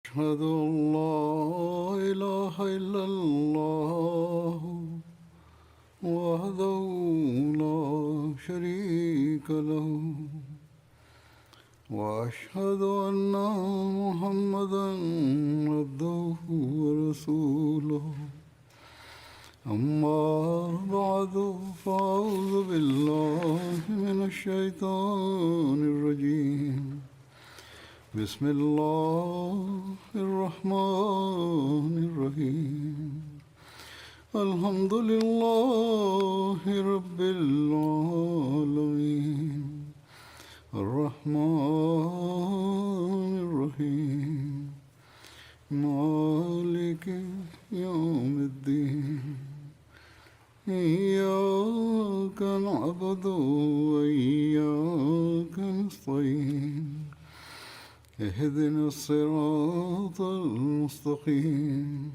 أشهد أن لا إله إلا الله وحده لا شريك له وأشهد أن محمدا عبده ورسوله أما بعد فأعوذ بالله من الشيطان الرجيم بسم الله الرحمن الرحيم الحمد لله رب العالمين الرحمن الرحيم مالك يوم الدين إياك نعبد وإياك نستعين اهدنا الصراط المستقيم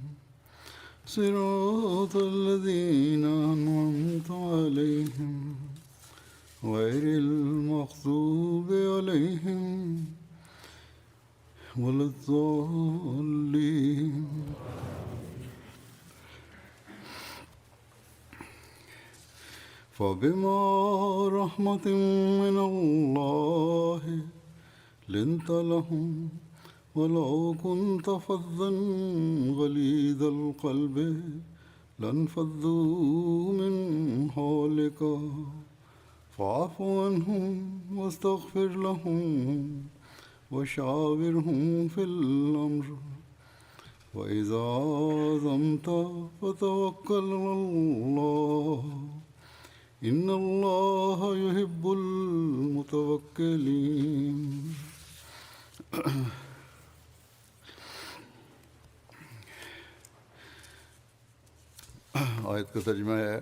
صراط الذين أنعمت عليهم غير المغضوب عليهم ولا الضالين. فبما رحمة من الله لنت لهم ولو كنت فظا غليظ القلب لانفضوا من حولك فاعف عنهم واستغفر لهم وشاورهم في الأمر وإذا عزمت فتوكل على الله إن الله يحب المتوكلين. आयत का तर्जुमा है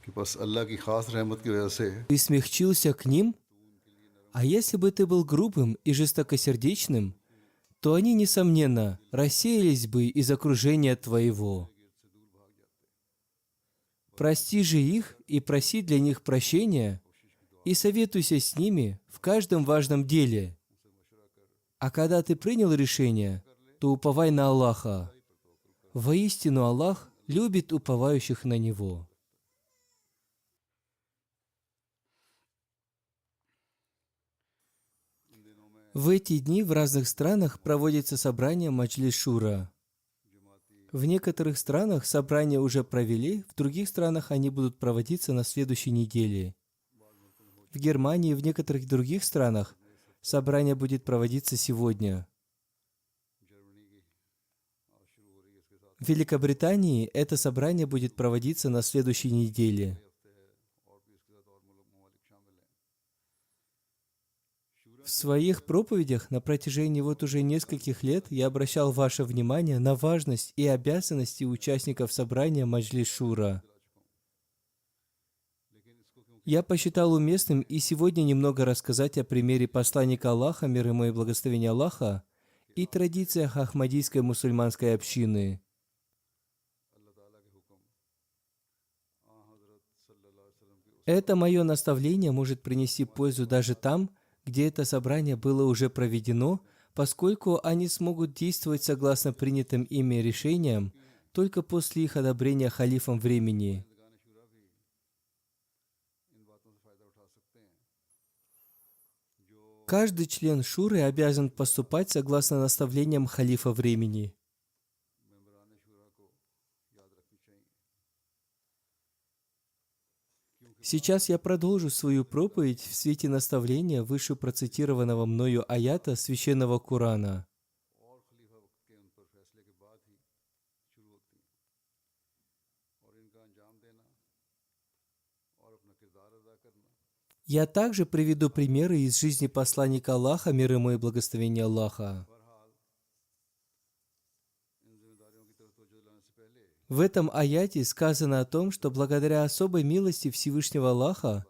कि बस अल्लाह की खास रहमत की वजह से Ты смягчился к ним, а если бы ты был грубым и жестокосердечным, то они, несомненно, рассеялись бы из окружения твоего. Прости же их и проси для них прощения, и советуйся с ними в каждом важном деле. А когда ты принял решение, то уповай на Аллаха. Воистину Аллах любит уповающих на Него. В эти дни в разных странах проводится собрание Маджлис Шура. В некоторых странах собрания уже провели, в других странах они будут проводиться на следующей неделе. В Германии и в некоторых других странах собрание будет проводиться сегодня. В Великобритании это собрание будет проводиться на следующей неделе. В своих проповедях на протяжении уже нескольких лет я обращал ваше внимание на важность и обязанности участников собрания Маджлис Шура. Я посчитал уместным и сегодня немного рассказать о примере посланника Аллаха, мир ему и благословение Аллаха, и традициях Ахмадийской мусульманской общины. Это мое наставление может принести пользу даже там, где это собрание было уже проведено, поскольку они смогут действовать согласно принятым ими решениям только после их одобрения халифом времени. Каждый член шуры обязан поступать согласно наставлениям халифа времени. Сейчас я продолжу свою проповедь в свете наставления выше процитированного мною аята Священного Корана. Я также приведу примеры из жизни посланника Аллаха, мир ему и благословение Аллаха. В этом аяте сказано о том, что благодаря особой милости Всевышнего Аллаха,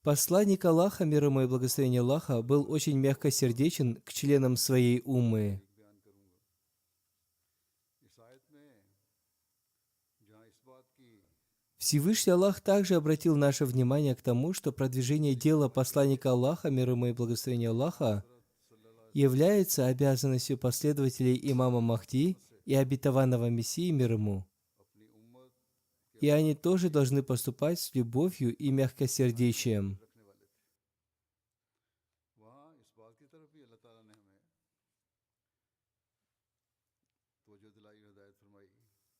посланник Аллаха, мир ему и благословение Аллаха, был очень мягкосердечен к членам своей уммы. Всевышний Аллах также обратил наше внимание к тому, что продвижение дела посланника Аллаха, мир ему и благословение Аллаха, является обязанностью последователей имама Махди и обетованного Мессии мир ему. И они тоже должны поступать с любовью и мягкосердечием. वहाँ इस बात की तरफ भी अल्लाह ताला ने हमें तवज्जो दिलाई और हिदायत फरमाई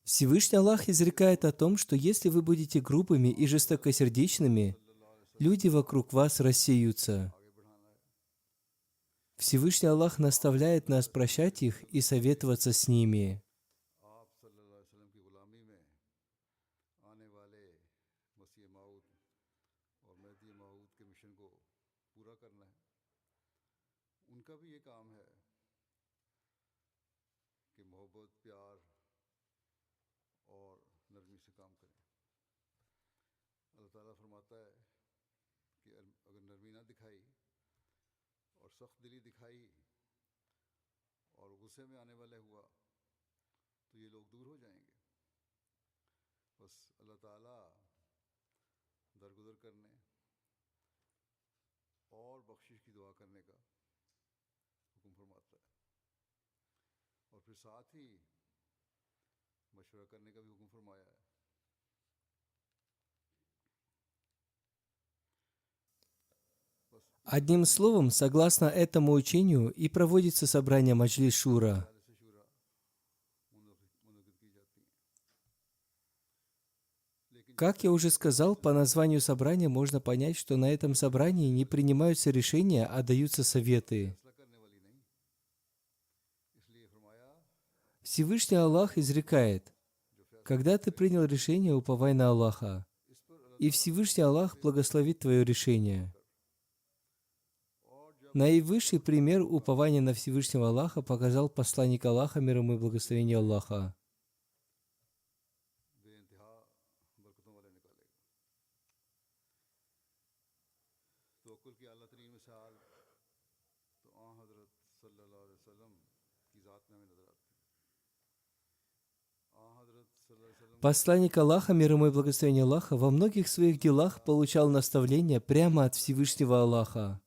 Всевышний Аллах изрекает о том, что если вы будете грубыми и жестокосердечными, люди вокруг вас рассеются. Всевышний Аллах наставляет нас прощать их и советоваться с ними. आप सल्लल्लाहु अलैहि वसल्लम की गुलामी में आने वाले मसीह माऊद और मेहदी माऊद के मिशन को पूरा करना है उनका भी ये काम है कि मोहब्बत प्यार और नरमी से काम करें अल्लाह ताला फरमाता है कि अगर नरमी ना दिखाई और सख्त दिली दिखाई और गुस्से में आने वाले हुआ तो ये लोग दूर हो जाएंगे बस अल्लाह ताला दरगुजर करने और बख्शिश की दुआ करने का हुक्म फरमाता है और फिर साथ ही मशवरा करने का भी हुक्म फरमाया है Одним словом, согласно этому учению и проводится собрание Маджлис Шура. से शुरा मुनक़िद की जाती हैं Как я уже сказал, по названию собрания можно понять, что на этом собрании не принимаются решения, а даются советы. फैसला करने वाली नहीं इसलिए फरमाया Всевышний Аллах изрекает: когда ты принял решение, уповай на Аллаха, и Всевышний Аллах благословит твое решение. Наивысший пример упования на Всевышнего Аллаха показал посланник Аллаха, мир ему и благословение Аллаха. बेइंतहा बरकतों वाले निकालेगा तवक्कुल की आला तरीन मिसाल तो आ हज़रत सल्लल्लाहु अलैहि वसल्लम की ज़ात में हमें नज़र आती है आ हज़रत सल्लल्लाहु अलैहि वसल्लम Посланник Аллаха, мир ему и благословение Аллаха, во многих своих делах получал наставления прямо от Всевышнего Аллаха.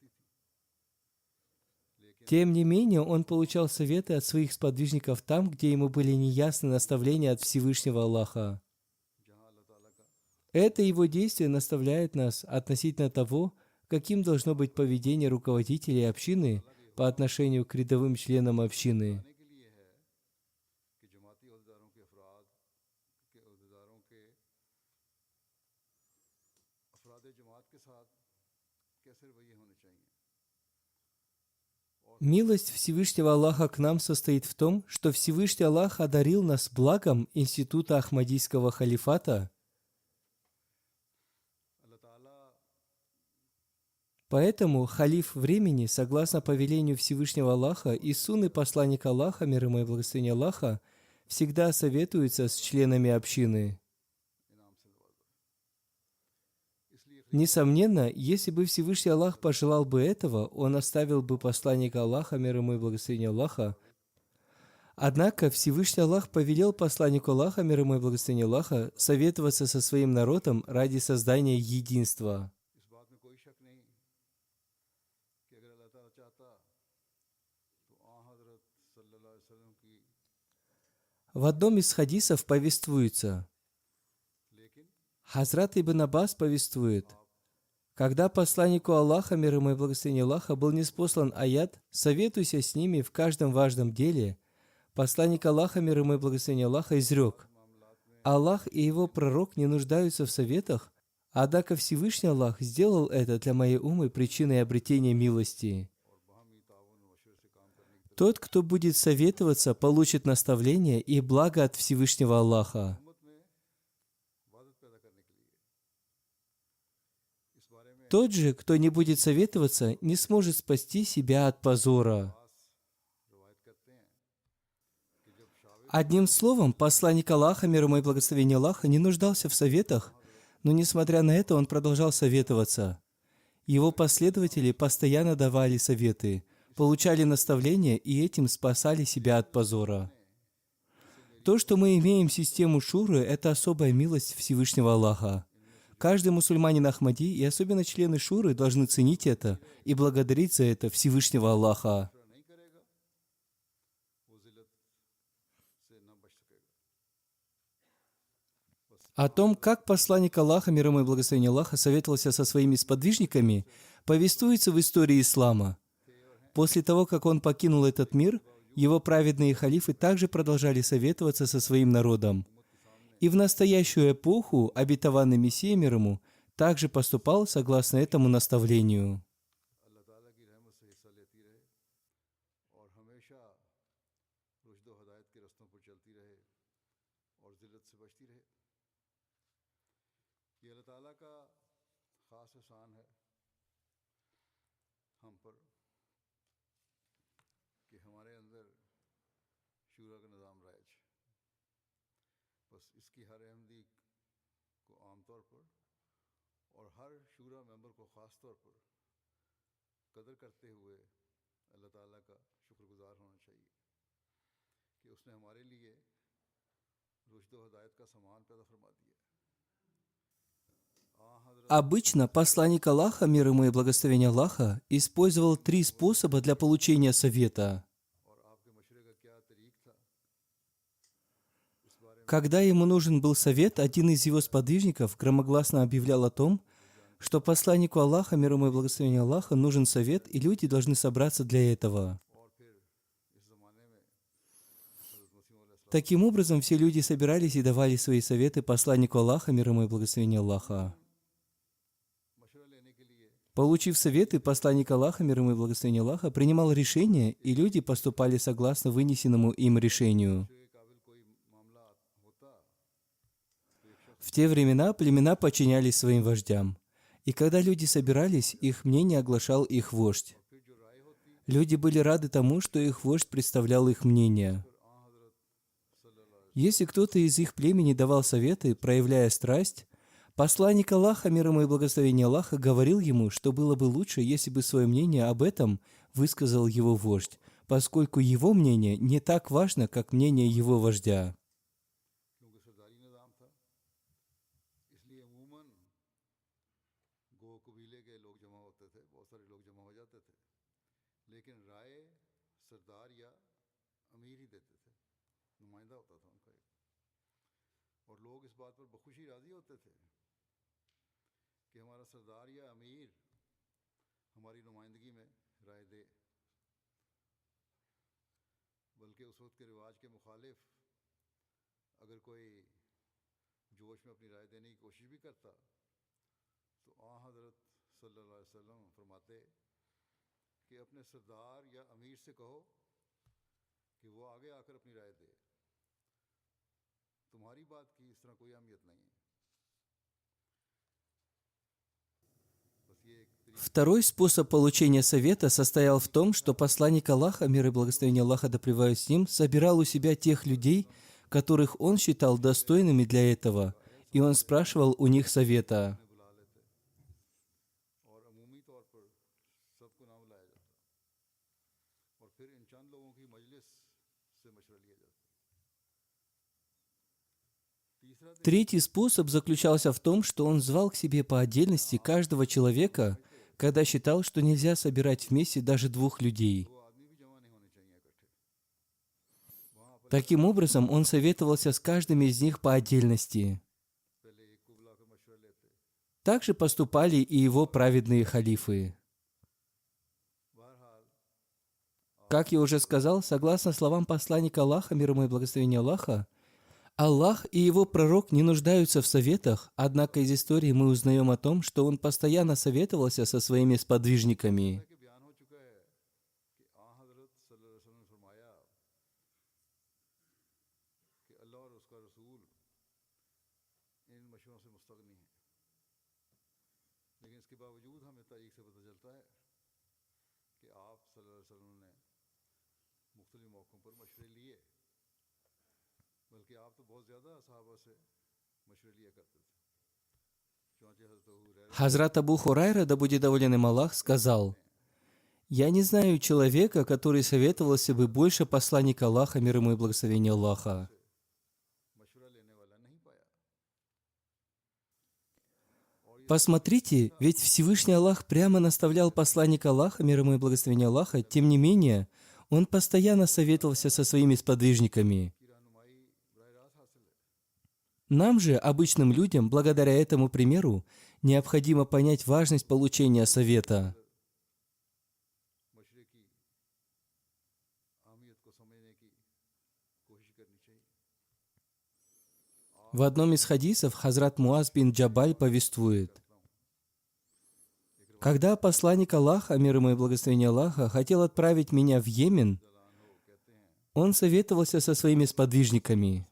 Тем не менее, он получал советы от своих сподвижников там, где ему были неясны наставления от Всевышнего Аллаха. जहाँ अल्लाह ताला का Это его действие наставляет нас относительно того, каким должно быть поведение руководителей общины по отношению к рядовым членам общины. आने के लिए है कि जमाती अहदेदारों के अफराद जमात के साथ कैसे रवैये होने चाहिए Милость Всевышнего Аллаха к нам состоит в том, что Всевышний Аллах одарил нас благом института Ахмадийского халифата. अल्लाह ताला Поэтому халиф времени, согласно повелению Всевышнего Аллаха и сунны посланника Аллаха, мир ему и благословение Аллаха, всегда советуется с членами общины. इनाम से नवाजा इसलिए Несомненно, если бы Всевышний Аллах пожелал бы этого, он оставил бы посланника Аллаха, мир ему и благословение Аллаха. Однако Всевышний Аллах повелел посланнику Аллаха, мир ему и благословение Аллаха, советоваться со своим народом ради создания единства. इस बात में कोई शक नहीं कि अगर अल्लाह ताला चाहता तो आ हज़रत सल्लल्लाहु अलैहि वसल्लम की В одном из хадисов повествуется, लेकिन Хазрат Ибн Аббас повествует, когда посланнику Аллаха, мир ему и благословение Аллаха, был ниспослан аят «Советуйся с ними в каждом важном деле», посланник Аллаха, мир ему и благословение Аллаха, изрек: Аллах и его пророк не нуждаются в советах, однако Всевышний Аллах сделал это для моей умы причиной обретения милости. Тот, кто будет советоваться, получит наставление и благо от Всевышнего Аллаха. वादत पैदा करने के लिए इस बारे में Тот же, кто не будет советоваться, не сможет спасти себя от позора. रवायत करते हैं कि जब शावे Одним словом, посланник Аллаха, мир ему и благословение Аллаха, не нуждался в советах, но несмотря на это он продолжал советоваться. Его последователи постоянно давали советы, получали наставления и этим спасали себя от позора. То, что мы имеем систему шуры, это особая милость Всевышнего Аллаха. Каждый мусульманин Ахмади и особенно члены шуры должны ценить это и благодарить за это Всевышнего Аллаха. नहीं करेगा О том, как посланник Аллаха, мир ему и благословение Аллаха, советовался со своими сподвижниками, повествуется в истории ислама. После того, как он покинул этот мир, его праведные халифы также продолжали советоваться со своим народом. И в настоящую эпоху обетованный Мессия, мир ему, также поступал согласно этому наставлению. Обычно посланник Аллаха, мир ему и благословение Аллаха, использовал 3 способа для получения совета. Когда ему нужен был совет, один из его сподвижников громогласно объявлял о том, что посланнику Аллаха, мир ему и благословение Аллаха, нужен совет, и люди должны собраться для этого. Таким образом, все люди собирались и давали свои советы посланнику Аллаха, мир ему и благословение Аллаха. Получив советы, посланник Аллаха, мир ему и благословение Аллаха, принимал решение, и люди поступали согласно вынесенному им решению. В те времена племена подчинялись своим вождям. И когда люди собирались, их мнение оглашал их вождь. Люди были рады тому, что их вождь представлял их мнение. Если кто-то из их племени давал советы, проявляя страсть, посланник Аллаха, мир ему и благословение Аллаха, говорил ему, что было бы лучше, если бы свое мнение об этом высказал его вождь, поскольку его мнение не так важно, как мнение его вождя. Второй способ получения совета состоял в том, что посланник Аллаха, мир и благословение Аллаха да пребывают с ним, собирал у себя тех людей, которых он считал достойными для этого, и он спрашивал у них совета. Третий способ заключался в том, что он звал к себе по отдельности каждого человека, когда считал, что нельзя собирать вместе даже 2 людей. Таким образом, он советовался с каждым из них по отдельности. Также поступали и его праведные халифы. Как я уже сказал, согласно словам посланника Аллаха, мир ему и благословение Аллаха, Аллах и его пророк не нуждаются в советах, однако из истории мы узнаем о том, что он постоянно советовался со своими сподвижниками. Хазрат Абу Хурайра, да будет доволен им Аллах, сказал: «Я не знаю человека, который советовался бы больше посланника Аллаха, мир ему и благословение Аллаха». Посмотрите, ведь Всевышний Аллах прямо наставлял посланника Аллаха, мир ему и благословение Аллаха, тем не менее, Он постоянно советовался со своими сподвижниками. Нам же, обычным людям, благодаря этому примеру, необходимо понять важность получения совета. В одном из хадисов Хазрат Муаз бин Джабаль повествует: когда посланник Аллаха, мир ему и благословение Аллаха, хотел отправить меня в Йемен, он советовался со своими сподвижниками.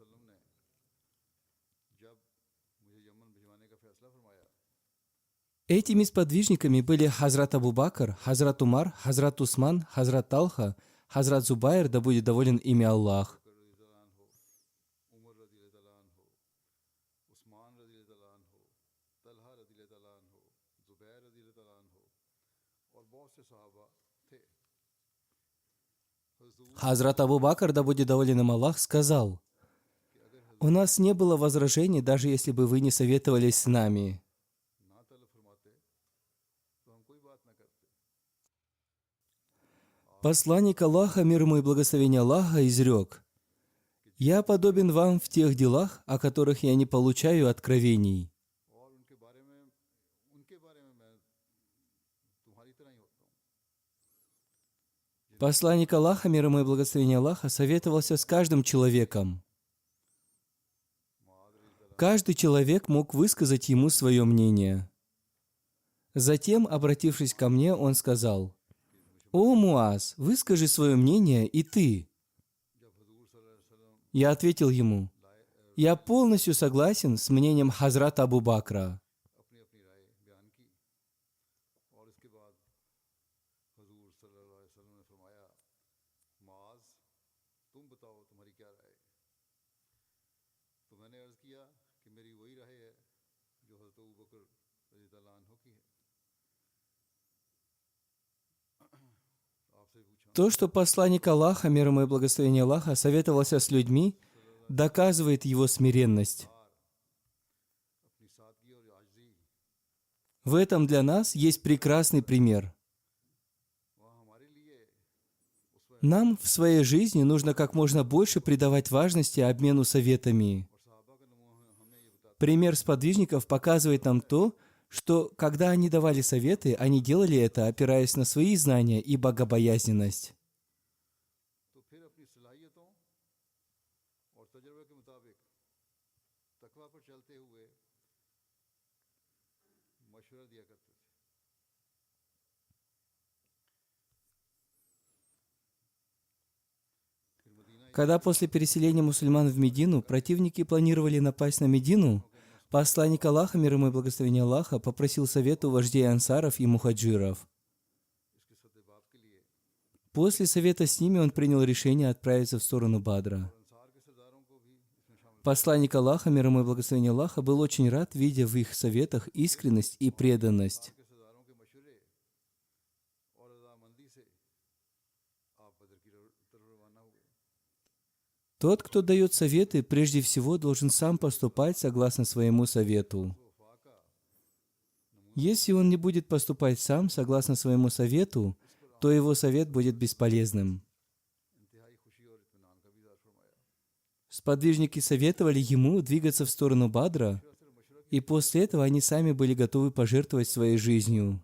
Этими сподвижниками были Хазрат Абу Бакр, Хазрат Умар, Хазрат Усман, Хазрат Талха, Хазрат Зубайр, да будет доволен ими Аллах. Хазрат Абу Бакр, да будет доволен им Аллах, сказал: «У нас не было возражений, даже если бы вы не советовались с нами». Посланник Аллаха, мир ему и благословение Аллаха, изрек: «Я подобен вам в тех делах, о которых я не получаю откровений». Посланник Аллаха, мир ему и благословение Аллаха, советовался с каждым человеком. Каждый человек мог высказать ему свое мнение. Затем, обратившись ко мне, он сказал: «О, Муаз, выскажи свое мнение и ты». Я ответил ему: «Я полностью согласен с мнением Хазрата Абу Бакра». То, что посланник Аллаха, мир ему и благословение Аллаха, советовался с людьми, доказывает его смиренность. В этом для нас есть прекрасный пример. Нам в своей жизни нужно как можно больше придавать важности обмену советами. Пример сподвижников показывает нам то, что, когда они давали советы, они делали это, опираясь на свои знания и богобоязненность. Когда после переселения мусульман в Медину противники планировали напасть на Медину, посланник Аллаха, мир ему и благословение Аллаха, попросил совета у вождей ансаров и мухаджиров. После совета с ними он принял решение отправиться в сторону Бадра. Посланник Аллаха, мир ему и благословение Аллаха, был очень рад, видя в их советах искренность и преданность. Тот, кто дает советы, прежде всего должен сам поступать согласно своему совету. Если он не будет поступать сам согласно своему совету, то его совет будет бесполезным. Сподвижники советовали ему двигаться в сторону Бадра, и после этого они сами были готовы пожертвовать своей жизнью.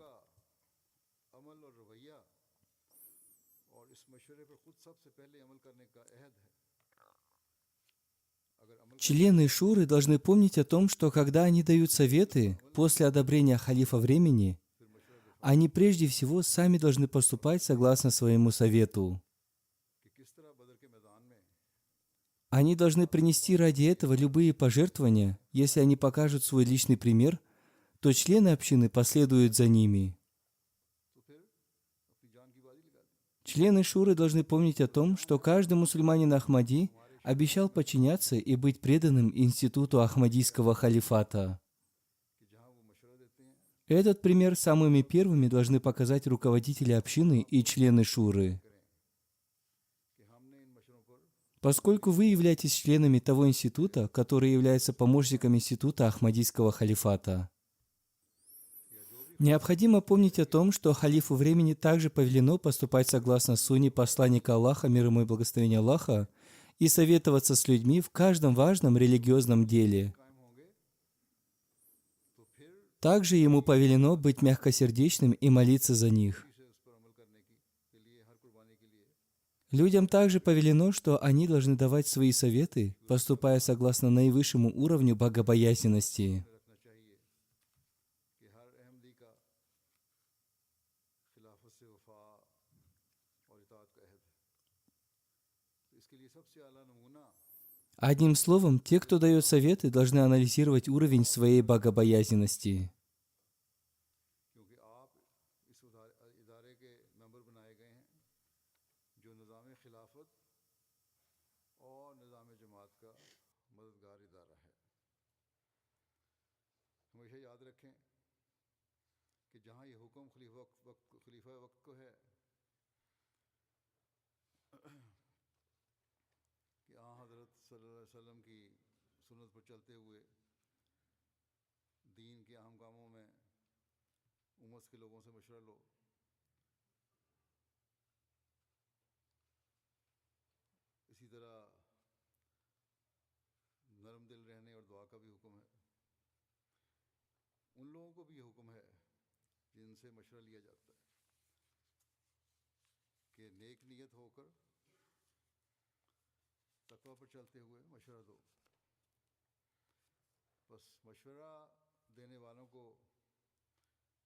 Члены шуры должны помнить о том, что когда они дают советы после одобрения халифа времени, они прежде всего сами должны поступать согласно своему совету. Они должны принести ради этого любые пожертвования. Если они покажут свой личный пример, то члены общины последуют за ними. Члены шуры должны помнить о том, что каждый мусульманин Ахмади обещал подчиняться и быть преданным институту Ахмадийского халифата. Этот пример самыми первыми должны показать руководители общины и члены шуры. Поскольку вы являетесь членами того института, который является помощником института Ахмадийского халифата. Необходимо помнить о том, что халифу времени также повелено поступать согласно сунне посланника Аллаха, мир ему и благословение Аллаха, и советоваться с людьми в каждом важном религиозном деле. कायम होंगे तो फिर Также ему повелено быть мягкосердечным и молиться за них. से उस पर अमल करने के लिए हर कुर्बानी के लिए Людям также повелено, что они должны давать свои советы, поступая согласно наивысшему уровню богобоязненности. रखना चाहिए कि हर अहमदी का खिलाफत से वफा और इताअत का अहद है। तो इसके लिए सबसे आला नमूना Одним словом, те, кто дает советы, должны анализировать уровень своей богобоязненности. क्योंकि आप इस इदारे के मेंबर बनाए गए हैं जो निज़ाम खिलाफत और निज़ाम जमात का मददगार इदारा है। हमेशा याद रखें कि जहाँ ये हुक्म खलीफा वक्त को है कि हज़रत सल्लल्लाहु अलैहि वसल्लम की सुन्नत पर चलते हुए दीन के अहम कामों में उम्मत के लोगों से मशवरा लो। इसी तरह नरम दिल रहने और दुआ का भी हुक्म है। उन लोगों को भी ये हुक्म है जिनसे मशवरा लिया जाता है कि नेक नीयत होकर तकवा पर चलते हुए मशवरा दो। बस मशवरा देने वालों को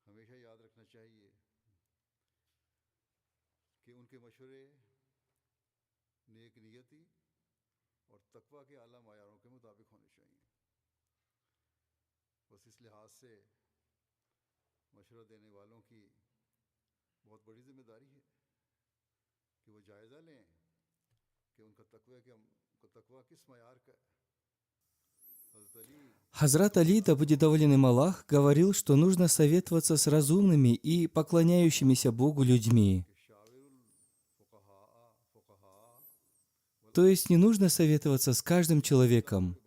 हमेशा याद रखना चाहिए कि उनके मशवरे नेक नियति और तकवा के आला मायारों के मुताबिक होने चाहिए। बस इस लिहाज से मशवरा देने वालों की बहुत बड़ी जिम्मेदारी है कि वो जायज़ा लें कि उनका तकवा किस मायार का है। हज़रत अली Хазрат Али, да будет доволен им Аллах, говорил, что нужно советоваться с разумными и поклоняющимися Богу людьми. То есть не нужно советоваться с каждым человеком.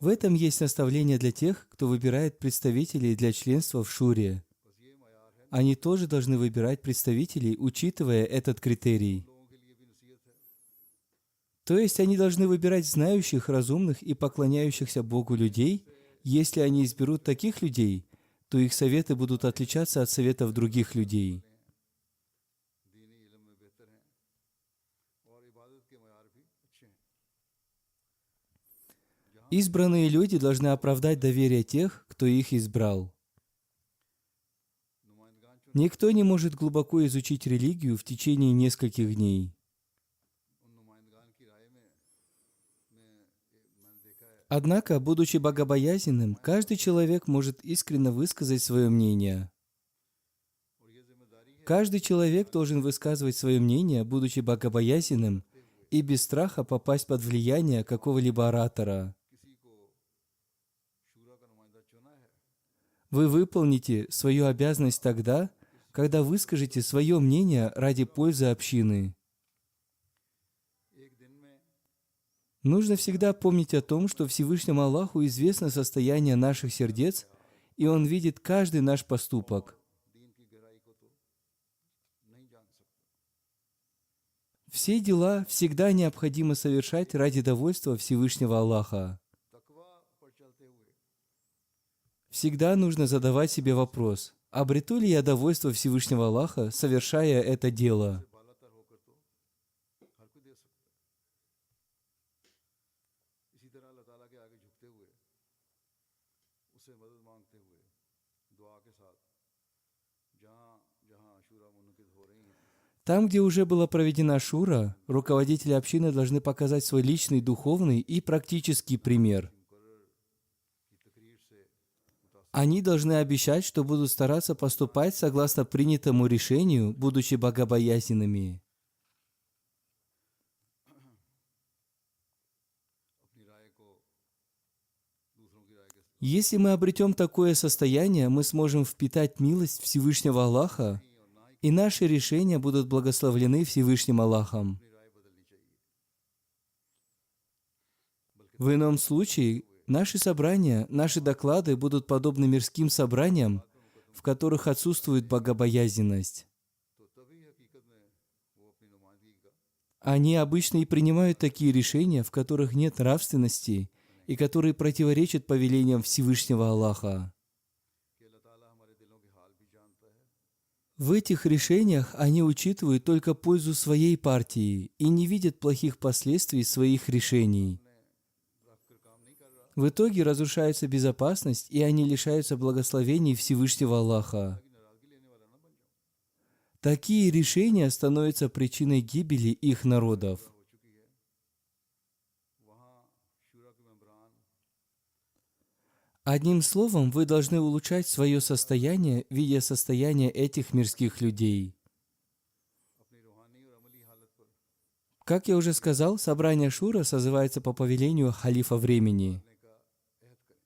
В этом есть наставление для тех, кто выбирает представителей для членства в Шуре. Они тоже должны выбирать представителей, учитывая этот критерий. То есть они должны выбирать знающих, разумных и поклоняющихся Богу людей. Если они изберут таких людей, то их советы будут отличаться от советов других людей. दीनी इल्म में बेहतर हैं और इबादत के मयार भी अच्छे हैं। Избранные люди должны оправдать доверие тех, кто их избрал. नुमाइंदगान चुन Никто не может глубоко изучить религию в течение нескольких дней. उन नुमाइंदगान की राय में मैंने देखा है Однако, будучи богобоязненным, каждый человек может искренне высказать свое мнение. और ये जिम्मेदारी है Каждый человек должен высказывать свое мнение, будучи богобоязненным, и без страха попасть под влияние какого-либо оратора. किसी को शूरा का नुमाइंदा चुना है Вы выполните свою обязанность тогда, когда выскажете свое мнение ради пользы общины. एक दिन में Нужно всегда помнить о том, что Всевышнему Аллаху известно состояние наших сердец, и Он видит каждый наш поступок. दीन की गहराई को तो नहीं जान सकता। Все дела всегда необходимо совершать ради довольства Всевышнего Аллаха. तकवा पर चलते हुए Всегда нужно задавать себе вопрос, обрету ли я довольство Всевышнего Аллаха, совершая это дело? बालातर होकर तो हर कोई दे सकता है। इसी तरह अल्लाह ताला के आगे झुकते हुए उससे मदद मांगते हुए दुआ के साथ जहाँ जहाँ शूरा मुनक़िद हो रही हैं Там, где уже была проведена шура, руководители общины должны показать свой личный, духовный и практический пример. मुकर्रर की तकरीर से मुतासिर Они должны обещать, что будут стараться поступать согласно принятому решению, будучи богобоязненными. अपनी राय को दूसरों की राय के Если мы обретем такое состояние, мы сможем впитать милость Всевышнего Аллаха, и наши решения будут благословлены Всевышним Аллахом. अपनी राय बदलनी चाहिए В ином случае, наши собрания, наши доклады будут подобны мирским собраниям, в которых отсутствует богобоязненность. तो तभी हकीकत में वो अपनी नुमाइंदगी का Они обычно и принимают такие решения, в которых нет нравственности и которые противоречат повелениям Всевышнего Аллаха. कि अल्लाह ताला हमारे दिलों के हाल भी जानता है В этих решениях они учитывают только пользу своей партии и не видят плохих последствий своих решений. रख कर काम नहीं कर रहा В итоге разрушается безопасность, и они лишаются благословений Всевышнего Аллаха. कि नाराजगी लेने वाला ना बन जाऊं Такие решения становятся причиной гибели их народов. हो चुकी है वहाँ शूरा के मेंबरान Одним словом, вы должны улучшать свое состояние, видя состояние этих мирских людей. अपनी रूहानी और अमली हालत पर Как я уже сказал, собрание Шура созывается по повелению халифа времени. करने का अहद करें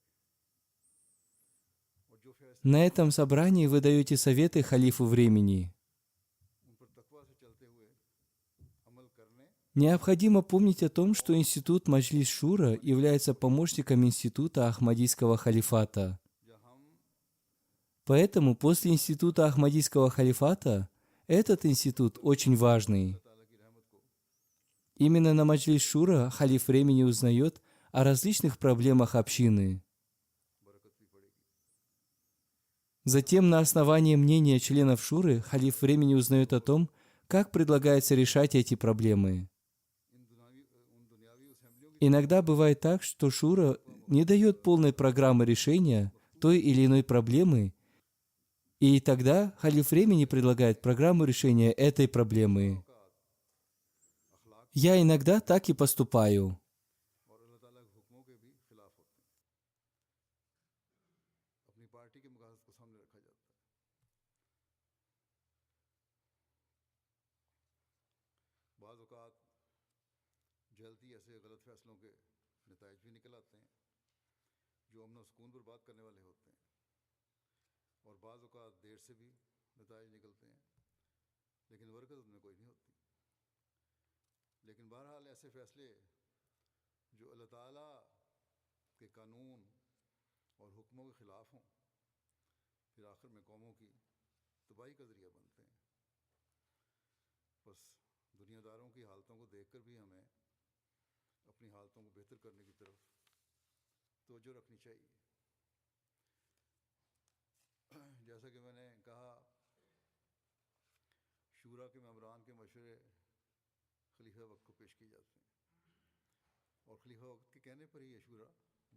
और जो फैसले На этом собрании вы даете советы халифу времени. उन पर तकवा से चलते हुए अमल करने Необходимо помнить о том, что институт Маджлис Шура является помощником института Ахмадийского халифата. या हम Поэтому после института Ахмадийского халифата этот институт очень важный. ताला की रहमत को Именно на Маджлис Шура халиф времени узнает о различных проблемах общины. बरकत भी पड़ेगी Затем на основании мнения членов Шуры халиф времени узнает о том, как предлагается решать эти проблемы. उन दुनियावी असेंबलियों की Иногда бывает так, что Шура не дает полной программы решения той или иной проблемы, и тогда халиф времени предлагает программу решения этой проблемы. अखलाक Я иногда так и поступаю. और अल्लाह ताला के हुक्मों के भी खिलाफ होते हैं अपनी पार्टी के मकासद को सामने रखा जाता है बाज़ औक़ात जल्दी ऐसे गलत फैसलों के नताइज भी निकल आते हैं जो अमन और सुकून बर्बाद करने वाले होते हैं और बाज़ औक़ात देर से भी नताइज निकलते हैं लेकिन बरकत उनमें कोई नहीं होती लेकिन बहरहाल ऐसे फैसले जो अल्लाह ताला के कानून और हुक्मों के ख़िलाफ़ हों फिर आखिर में कौमों की तबाही का ज़रिया बनते हैं बस दुनियादारों की हालतों को देखकर भी हमें अपनी हालतों को बेहतर करने की तरफ तवज्जो रखनी चाहिए जैसा कि मैंने कहा शूरा के मेंबरान के मशवरे खलीफा वक्त को पेश किए जाते हैं और खलीफा वक्त के कहने पर ही ये शूरा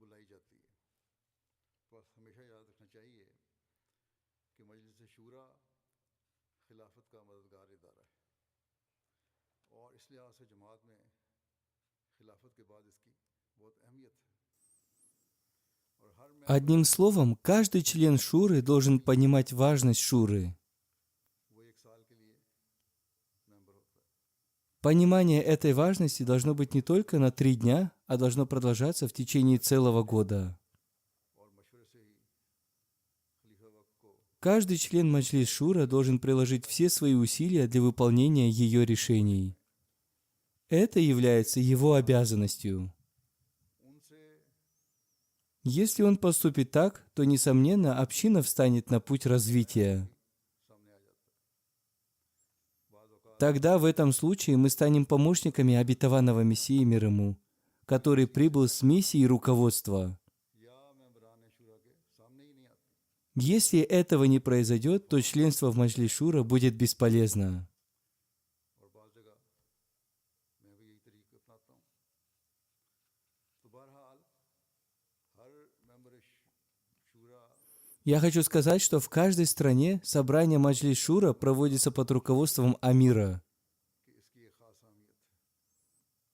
बुलाई जाती है बस हमेशा याद रखना चाहिए कि मजलिस शूरा खिलाफत का मददगार इदारा है और इस लिहाज से जमात में खिलाफत के बाद इसकी बहुत अहमियत है और हर Одним словом, каждый член Шуры должен понимать важность Шуры. वो एक साल के लिए मेंबर होता है Понимание этой важности должно быть не только на 3 дня, а должно продолжаться в течение целого года. और मशवरे से ही खलीफा वक्त को Каждый член Маджлис Шура должен приложить все свои усилия для выполнения ее решений. Это является его обязанностью. उनसे Если он поступит так, то, несомненно, община встанет на путь развития. सामने आ जाता है बाज़ औक़ात Тогда в этом случае мы станем помощниками обетованного Мессии мир ему, который прибыл с миссией руководства. या मेंबरान शूरा के सामने ही नहीं आते Если этого не произойдет, то членство в Маджлис Шура будет бесполезно. और बाज़ जगह मैं भी यही तरीक़ा अपनाता हूँ तो बहरहाल हर मेंबर शूरा Я хочу сказать, что в каждой стране собрание Маджлис Шура проводится под руководством амира. की इसकी एक ख़ास अहमियत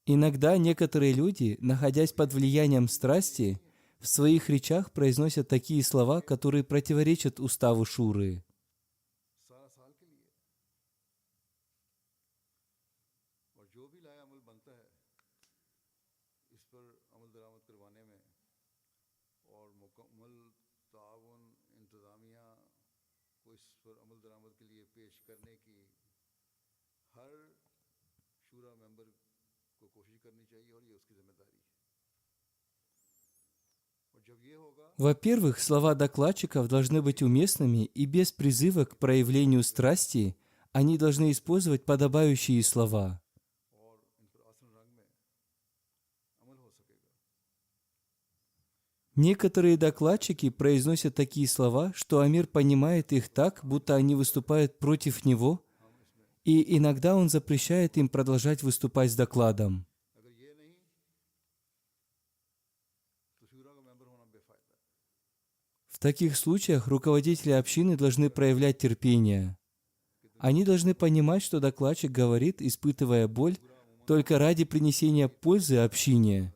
है Иногда некоторые люди, находясь под влиянием страсти, в своих речах произносят такие слова, которые противоречат уставу Шуры. सारा साल के लिए और जो भी लाया अमल बनता है इस पर अमल दरामद करवाने में और मुकम्मल ताउन इंतज़ामिया को इस पर अमल दरामद के लिए पेश करने की हर शूरा मेंबर को कोशिश करनी चाहिए और ये उसकी ज़िम्मेदारी है और Во-первых, слова докладчиков должны быть уместными и без призыва к проявлению страсти. Они должны использовать подобающие слова. Некоторые докладчики произносят такие слова, что Амир понимает их так, будто они выступают против него, и иногда он запрещает им продолжать выступать с докладом. В таких случаях руководители общины должны проявлять терпение. Они должны понимать, что докладчик говорит, испытывая боль, только ради принесения пользы общине.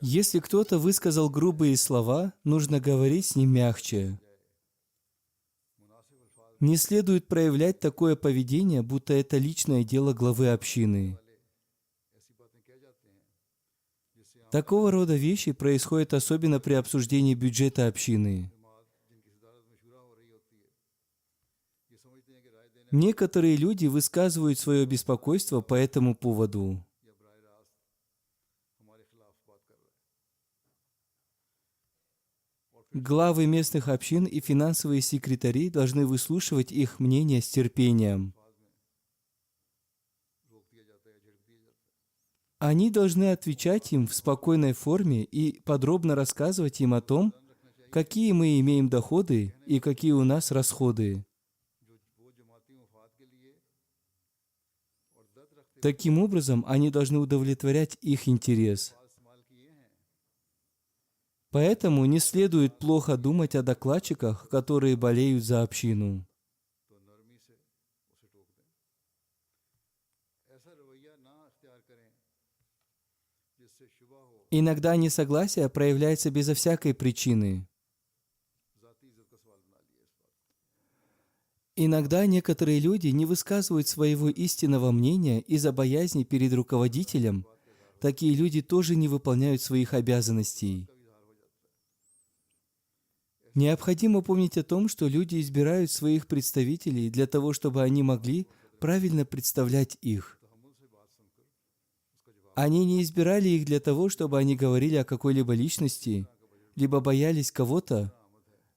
Если кто-то высказал грубые слова, нужно говорить с ним мягче. Не следует проявлять такое поведение, будто это личное дело главы общины. Такого рода вещи происходят особенно при обсуждении бюджета общины. Некоторые люди высказывают свое беспокойство по этому поводу. Главы местных общин и финансовые секретари должны выслушивать их мнение с терпением. Они должны отвечать им в спокойной форме и подробно рассказывать им о том, какие мы имеем доходы и какие у нас расходы. Таким образом, они должны удовлетворять их интерес. Поэтому не следует плохо думать о докладчиках, которые болеют за общину. Иногда несогласие проявляется безо всякой причины. Иногда некоторые люди не высказывают своего истинного мнения из-за боязни перед руководителем. Такие люди тоже не выполняют своих обязанностей. Необходимо помнить о том, что люди избирают своих представителей для того, чтобы они могли правильно представлять их. Они не избирали их для того, чтобы они говорили о какой-либо личности, либо боялись кого-то.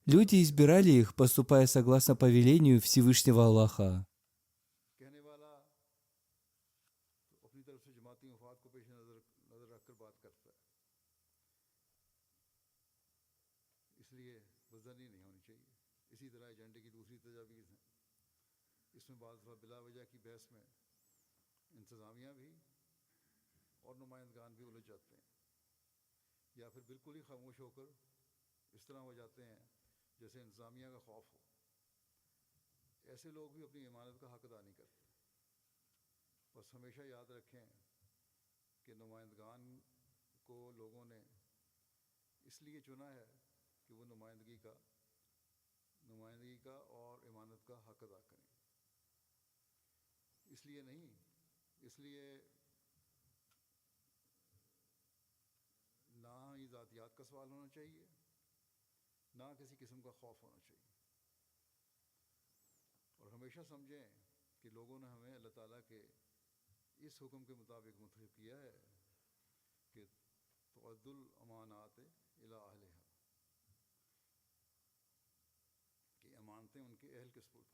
Люди избирали их, поступая согласно повелению Всевышнего Аллаха.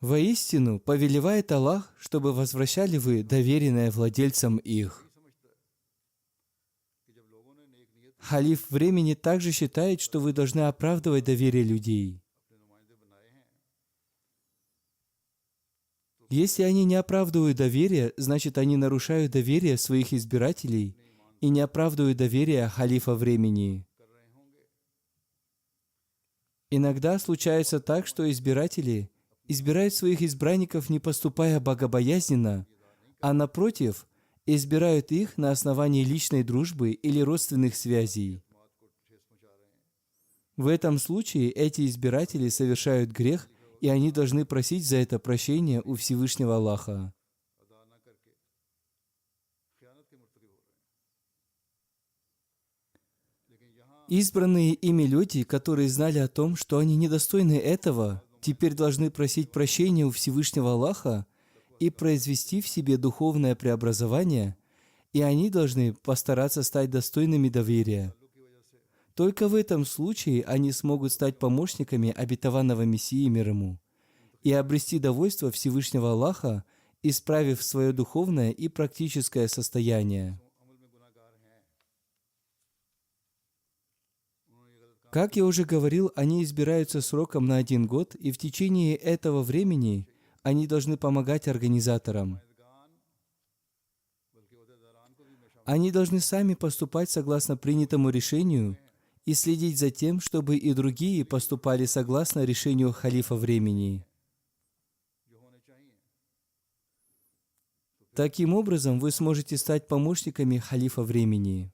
Воистину, повелевает Аллах, чтобы возвращали вы доверенное владельцам их. Халиф времени также считает, что вы должны оправдывать доверие людей. Если они не оправдывают доверие, значит, они нарушают доверие своих избирателей и не оправдывают доверие халифа времени. Иногда случается так, что избиратели избирают своих избранников, не поступая богобоязненно, а напротив, избирают их на основании личной дружбы или родственных связей. В этом случае эти избиратели совершают грех, и они должны просить за это прощения у Всевышнего Аллаха. Избранные ими люди, которые знали о том, что они недостойны этого, теперь должны просить прощения у Всевышнего Аллаха и произвести в себе духовное преобразование, и они должны постараться стать достойными доверия. Только в этом случае они смогут стать помощниками обетованного Мессии мир ему и обрести довольство Всевышнего Аллаха, исправив свое духовное и практическое состояние. Как я уже говорил, они избираются сроком на 1 год, и в течение этого времени они должны помогать организаторам. Они должны сами поступать согласно принятому решению и следить за тем, чтобы и другие поступали согласно решению халифа времени. Таким образом, вы сможете стать помощниками халифа времени.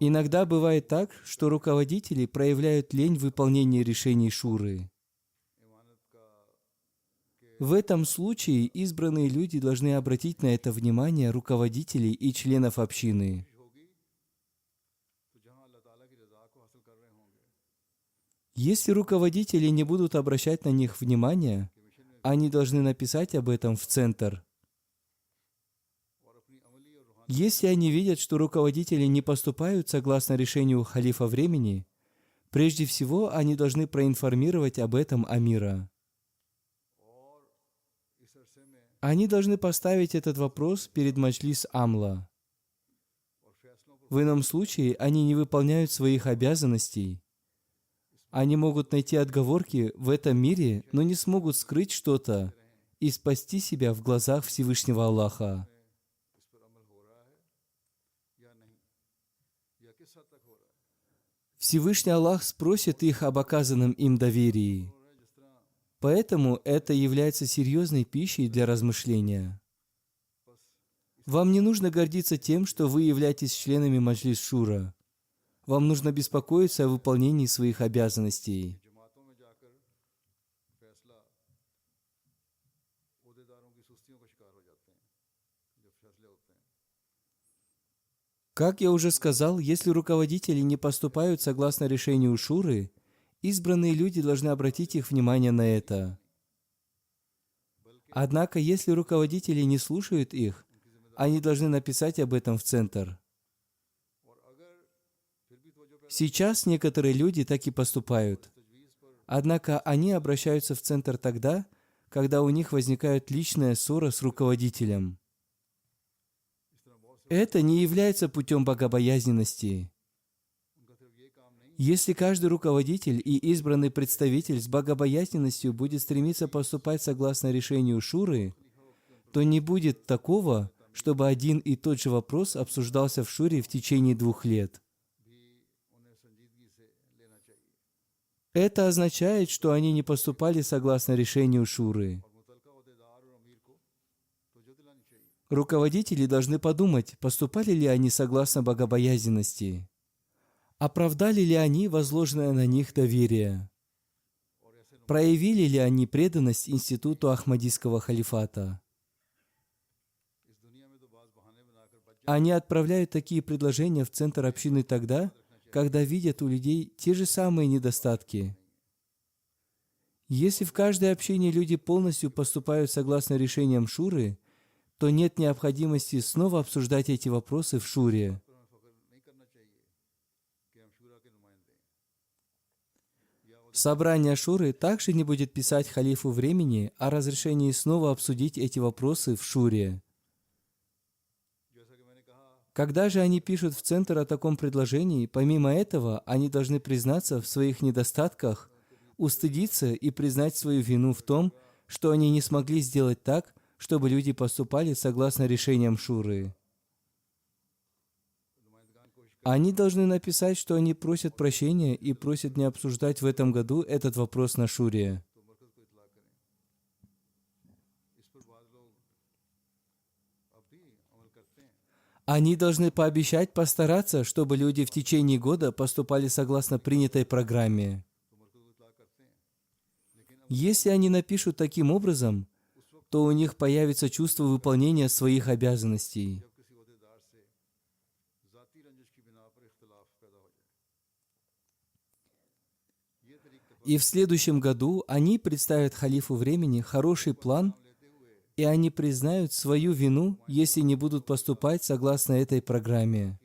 Иногда бывает так, что руководители проявляют лень в выполнении решений шуры. В этом случае избранные люди должны обратить на это внимание руководителей и членов общины. Если руководители не будут обращать на них внимания, они должны написать об этом в центр. Если они видят, что руководители не поступают согласно решению халифа времени, прежде всего они должны проинформировать об этом амира. Они должны поставить этот вопрос перед Маджлис Амла. В ином случае они не выполняют своих обязанностей. Они могут найти отговорки в этом мире, но не смогут скрыть что-то и спасти себя в глазах Всевышнего Аллаха. Всевышний Аллах спросит их об оказанном им доверии. Поэтому это является серьезной пищей для размышления. Вам не нужно гордиться тем, что вы являетесь членами Маджлис Шура. Вам нужно беспокоиться о выполнении своих обязанностей. Как я уже сказал, если руководители не поступают согласно решению шуры, избранные люди должны обратить их внимание на это. Однако, если руководители не слушают их, они должны написать об этом в центр. Сейчас некоторые люди так и поступают. Однако они обращаются в центр тогда, когда у них возникает личная ссора с руководителем. Это не является путем богобоязненности. Если каждый руководитель и избранный представитель с богобоязненностью будет стремиться поступать согласно решению шуры, то не будет такого, чтобы один и тот же вопрос обсуждался в шуре в течение 2 лет. Это означает, что они не поступали согласно решению шуры. Руководители должны подумать, поступали ли они согласно богобоязненности, оправдали ли они возложенное на них доверие, проявили ли они преданность институту Ахмадийского халифата. Они отправляют такие предложения в центр общины тогда, когда видят у людей те же самые недостатки. Если в каждой общине люди полностью поступают согласно решениям шуры, то нет необходимости снова обсуждать эти вопросы в шуре. Собрание шуры также не будет писать халифу времени о разрешении снова обсудить эти вопросы в шуре. Когда же они пишут в центр о таком предложении, помимо этого, они должны признаться в своих недостатках, устыдиться и признать свою вину в том, что они не смогли сделать так, чтобы люди поступали согласно решениям шуры. Они должны написать, что они просят прощения и просят не обсуждать в этом году этот вопрос на шуре. Они должны пообещать постараться, чтобы люди в течение года поступали согласно принятой программе. Если они напишут таким образом, то у них появится чувство выполнения своих обязанностей. И в следующем году они представят халифу времени хороший план, и они признают свою вину, если не будут поступать согласно этой программе.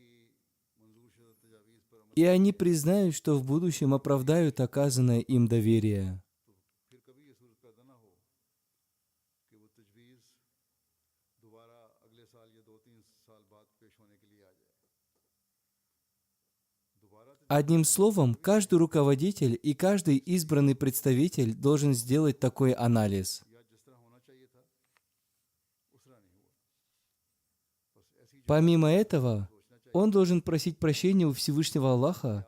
И они признают, что в будущем оправдают оказанное им доверие. Одним словом, каждый руководитель и каждый избранный представитель должен сделать такой анализ. Помимо этого, он должен просить прощения у Всевышнего Аллаха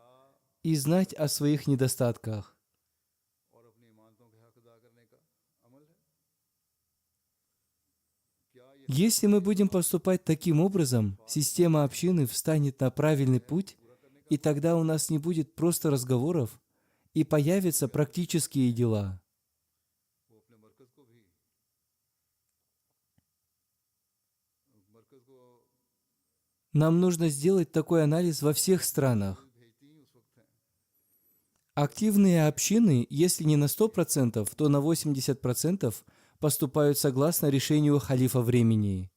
и знать о своих недостатках. Если мы будем поступать таким образом, система общины встанет на правильный путь, и тогда у нас не будет просто разговоров, и появятся практические дела. Нам нужно сделать такой анализ во всех странах. Активные общины, если не на 100%, то на 80% поступают согласно решению халифа времени.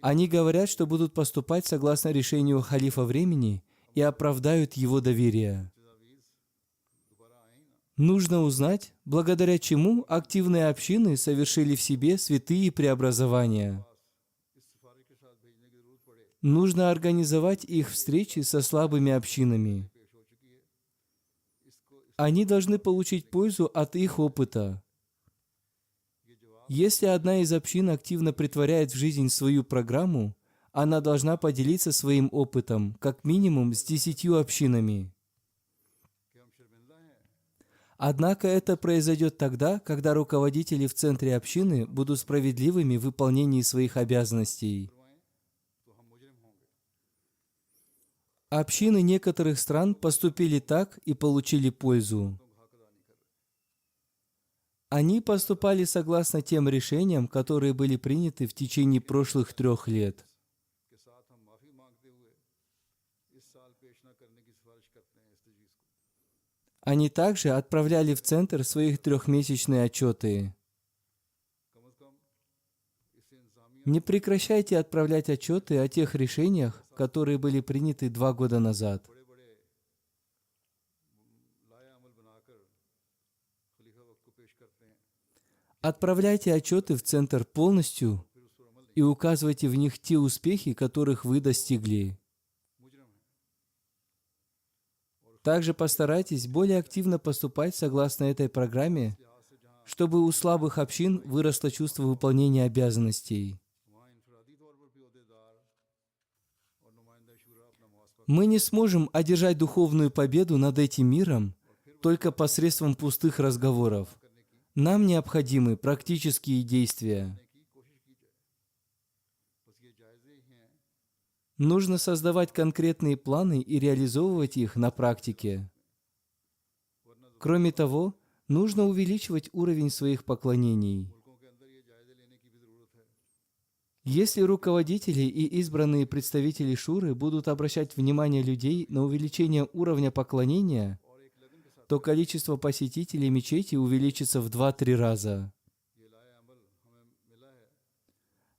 Они говорят, что будут поступать согласно решению халифа времени и оправдают его доверие. Нужно узнать, благодаря чему активные общины совершили в себе святые преобразования. Нужно организовать их встречи со слабыми общинами. Они должны получить пользу от их опыта. Если одна из общин активно претворяет в жизнь свою программу, она должна поделиться своим опытом, как минимум с 10 общинами. Однако это произойдет тогда, когда руководители в центре общины будут справедливыми в выполнении своих обязанностей. Общины некоторых стран поступили так и получили пользу. Они поступали согласно тем решениям, которые были приняты в течение прошлых 3 лет. Они также отправляли в центр своих 3-месячные отчеты. Не прекращайте отправлять отчеты о тех решениях, которые были приняты 2 года назад. Отправляйте отчеты в центр полностью и указывайте в них те успехи, которых вы достигли. Также постарайтесь более активно поступать согласно этой программе, чтобы у слабых общин выросло чувство выполнения обязанностей. Мы не сможем одержать духовную победу над этим миром только посредством пустых разговоров. Нам необходимы практические действия. Нужно создавать конкретные планы и реализовывать их на практике. Кроме того, нужно увеличивать уровень своих поклонений. Если руководители и избранные представители шуры будут обращать внимание людей на увеличение уровня поклонения, то количество посетителей мечети увеличится в 2-3 раза.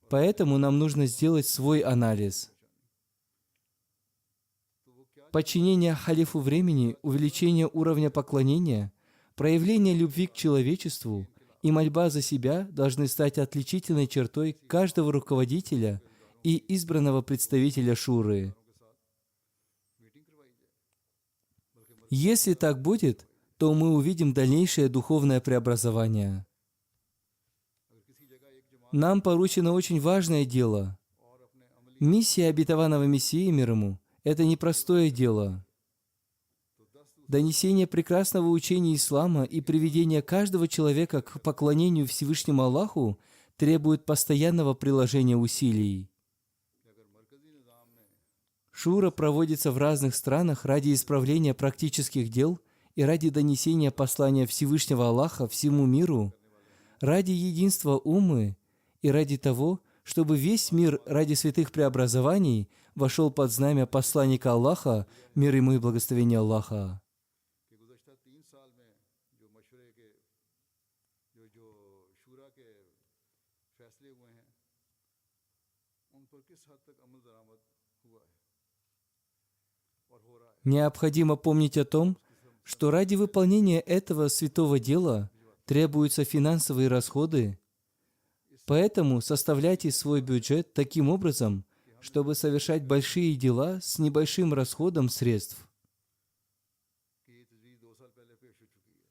Поэтому нам нужно сделать свой анализ. Подчинение халифу времени, увеличение уровня поклонения, проявление любви к человечеству и мольба за себя должны стать отличительной чертой каждого руководителя и избранного представителя шуры. Если так будет, то мы увидим дальнейшее духовное преобразование. Нам поручено очень важное дело. Миссия обетованного Мессии мир ему – это непростое дело. Донесение прекрасного учения ислама и приведение каждого человека к поклонению Всевышнему Аллаху требует постоянного приложения усилий. Шура проводится в разных странах ради исправления практических дел и ради донесения послания Всевышнего Аллаха всему миру, ради единства уммы и ради того, чтобы весь мир ради святых преобразований вошел под знамя посланника Аллаха, мир ему и благословение Аллаха. कि गुज़श्ता 3 साल में जो मशवरे के जो शूरा के फैसले हुए हैं उन पर किस हद तक अमल दरामद हुआ है और हो रहा है। Необходимо помнить о том, что ради выполнения этого святого дела требуются финансовые расходы, поэтому составляйте свой бюджет таким образом, чтобы совершать большие дела с небольшим расходом средств. कि ये तजवीज़ 2 साल पहले पेश हो चुकी है,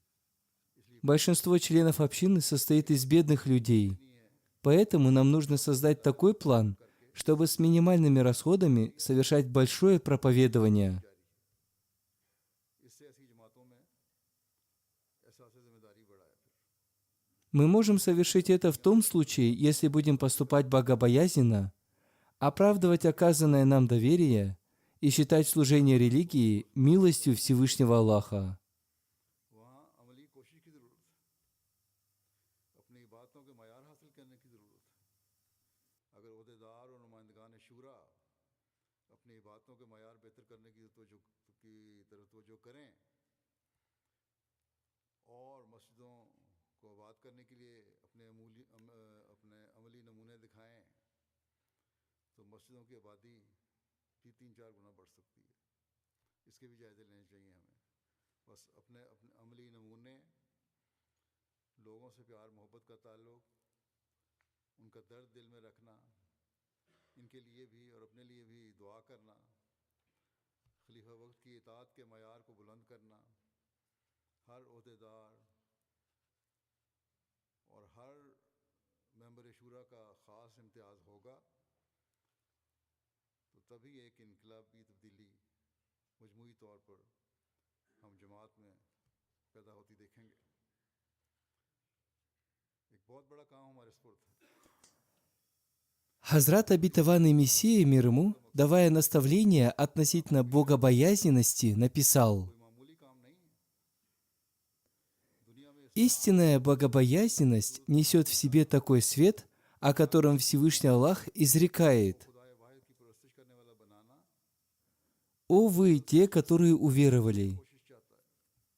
इसलिए Большинство членов общины состоит из бедных людей, поэтому нам нужно создать такой план, чтобы с минимальными расходами совершать большое проповедование. इससे ऐसी जमातों में एहसास जिम्मेदारी बढ़ा है। फिर Мы можем совершить это в том случае, если будем поступать богобоязненно, оправдывать оказанное нам доверие и считать служение религии милостью Всевышнего Аллаха. वहाँ अमली कोशिश की ज़रूरत है, अपनी बातों के मयार हासिल करने की ज़रूरत है। अगर ओहदेदार और नुमाइंदगान शूरा अपनी बातों के मयार बेहतर करने की तरफ तवज्जो करें और मस्जिदों को आबाद करने के लिए अपने अमली नमूने दिखाएं तो मस्जिदों की आबादी 3-4 गुना बढ़ सकती है। इसके भी जायज़े लेने चाहिए हमें। बस अपने अपने अमली नमूने, लोगों से प्यार मोहब्बत का ताल्लुक़, उनका दर्द दिल में रखना, इनके लिए भी और अपने लिए भी दुआ करना, खलीफा वक्त की इताअत के मयार को बुलंद करना, हर ओहदेदार और हर मेंबर शूरा का ख़ास इम्तियाज़ होगा तो तभी एक इनकलाबी तब्दीली मजमूई तौर पर हम जमात में पैदा होती देखेंगे। एक बहुत बड़ा काम हमारे सुपुर्द है। Хазрат обетованный Мессия, мир ему, давая наставления относительно богобоязненности, написал: कोई मामूली काम नहीं है। दुनिया में «Истинная богобоязненность несет в себе такой свет, о котором Всевышний Аллах изрекает: खुदाए वाहिद की परस्तिश करने वाला बनाना «О вы, те, которые уверовали, कोशिश चाहता है।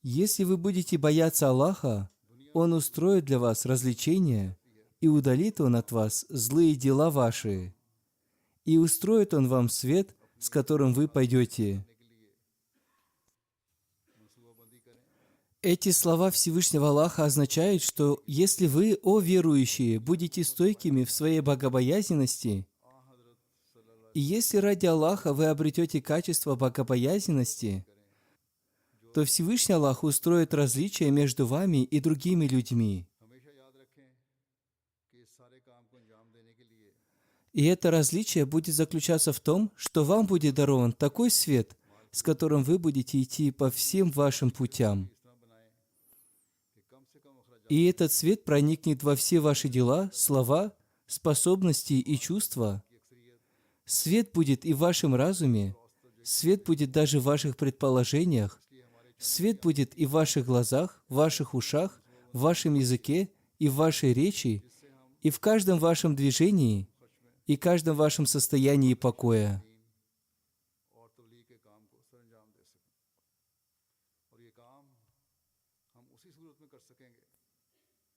если вы будете бояться Аллаха, Он устроит для вас развлечения, и удалит Он от вас злые дела ваши, и устроит Он вам свет, с которым вы пойдете». मनसूबाबंदी करें Эти слова Всевышнего Аллаха означают, что если вы, о верующие, будете стойкими в своей богобоязненности, и если ради Аллаха вы обретете качество богобоязненности, то Всевышний Аллах устроит различия между вами и другими людьми. हमेशा याद रखें कि इस सारे काम को अंजाम देने के लिए И это различие будет заключаться в том, что вам будет дарован такой свет, с которым вы будете идти по всем вашим путям. इस तरह बनाएं कि कम से कम अखराज И этот свет проникнет во все ваши дела, слова, способности и чувства. Свет будет и в вашем разуме, свет будет даже в ваших предположениях, свет будет и в ваших глазах, в ваших ушах, в вашем языке и в вашей речи, и в каждом вашем движении, и каждом вашем состоянии покоя. और तबलीग के काम को सर अंजाम दे सकें। और ये काम हम उसी सूरत में कर सकेंगे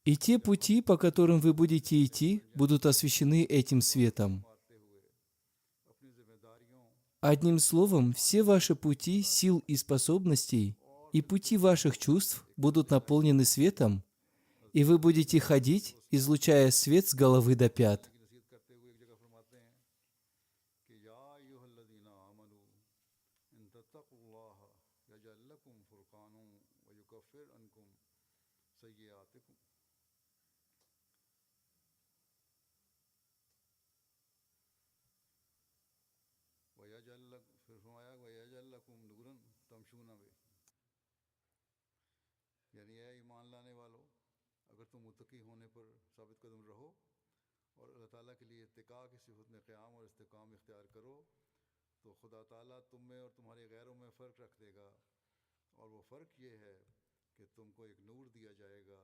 И те пути, по которым вы будете идти, будут освещены этим светом. मारते हुए अपनी जिम्मेदारियों Одним словом, все ваши пути сил и способностей и пути ваших чувств будут наполнены светом, и вы будете ходить, излучая свет с головы до пят. की नसीहत करते हुए एक जगह फरमाते हैं कि या अय्युहल्लज़ीना आमनू इन तत्तक़ुल्लाह यजअल लकुम फुरक़ानन व युकफ्फिर अन्कुम सय्यिआतिकुम। फिर फरमाया वयजअल लकुम नूरन तमशूना बिही, यानी ऐ ईमान लाने वालों, अगर तुम मुत्तकी होने पर साबित कदम रहो और अल्लाह ताला के लिए इत्तिका की सिफत में क़याम और इस्तिकाम इख्तियार करो तो खुदा ताला तुम में और तुम्हारे गैरों में फ़र्क रख देगा। और वो फ़र्क ये है कि तुमको एक नूर दिया जाएगा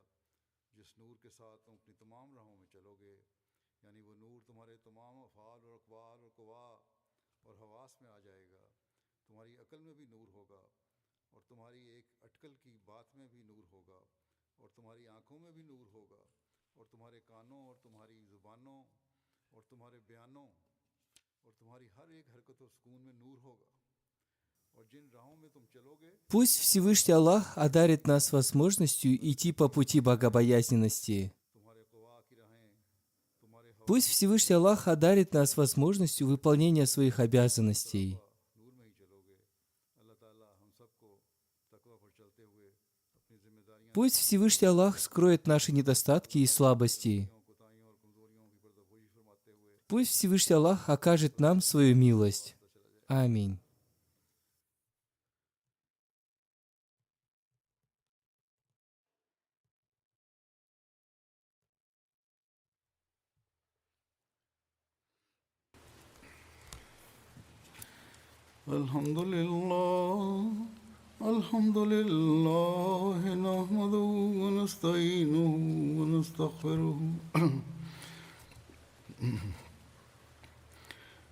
जिस नूर के साथ तुम अपनी तमाम राहों में चलोगे, यानी वो नूर तुम्हारे तमाम अफ़ाल और अक़वाल और क़वा और हवास में आ जाएगा, तुम्हारी अकल में भी नूर होगा और तुम्हारी एक अटकल की बात में भी नूर होगा और तुम्हारी आंखों में भी नूर होगा और तुम्हारे कानों और तुम्हारी ज़ुबानों और तुम्हारे बयानों और तुम्हारी हर एक हरकत और सुकून में नूर होगा और जिन राहों में तुम चलोगे Пусть Всевышний Аллах одарит нас возможностью идти по пути богобоязненности. तुम्हारे क़ुवा की राहें, तुम्हारे हवा Пусть Всевышний Аллах одарит нас возможностью выполнения своих обязанностей. नूर में ही चलोगे। अल्लाह ताला हम सबको तकवा पर चलते हुए अपनी जिम्मेदारियां Пусть Всевышний Аллах скроет наши недостатки и слабости. कोताहियों और कमजोरियों की पर्दापोशी फरमाते हुए Пусть Всевышний Аллах окажет нам свою милость. Аминь. الحمد لله نحمده ونستعينه ونستغفره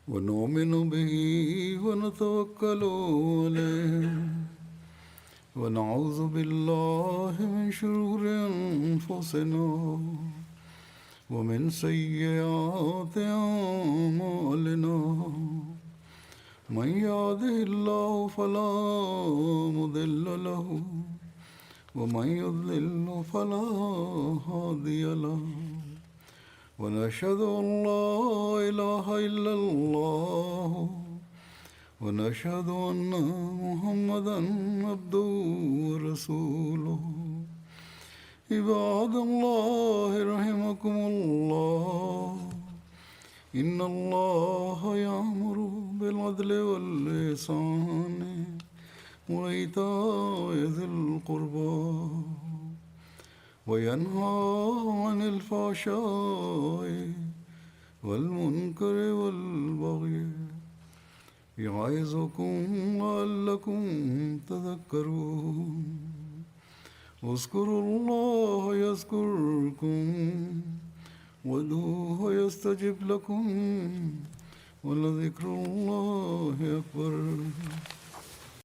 ونؤمن به ونتوكل عليه ونعوذ بالله من شرور أنفسنا ومن سيئات أعمالنا من يهده الله فلا مضل له ومن يضلل فلا هادي له ونشهد أن لا إله إلا الله ونشهد أن محمدا عبده ورسوله عباد الله رحمكم الله إن الله يأمر بالعدل والإحسان وإيتاء ذي القربى وينهى عن الفحشاء والمنكر والبغي يعظكم لعلكم تذكرون اذكروا الله يذكركم وادعوه يستجب لكم ولذكر الله أكبر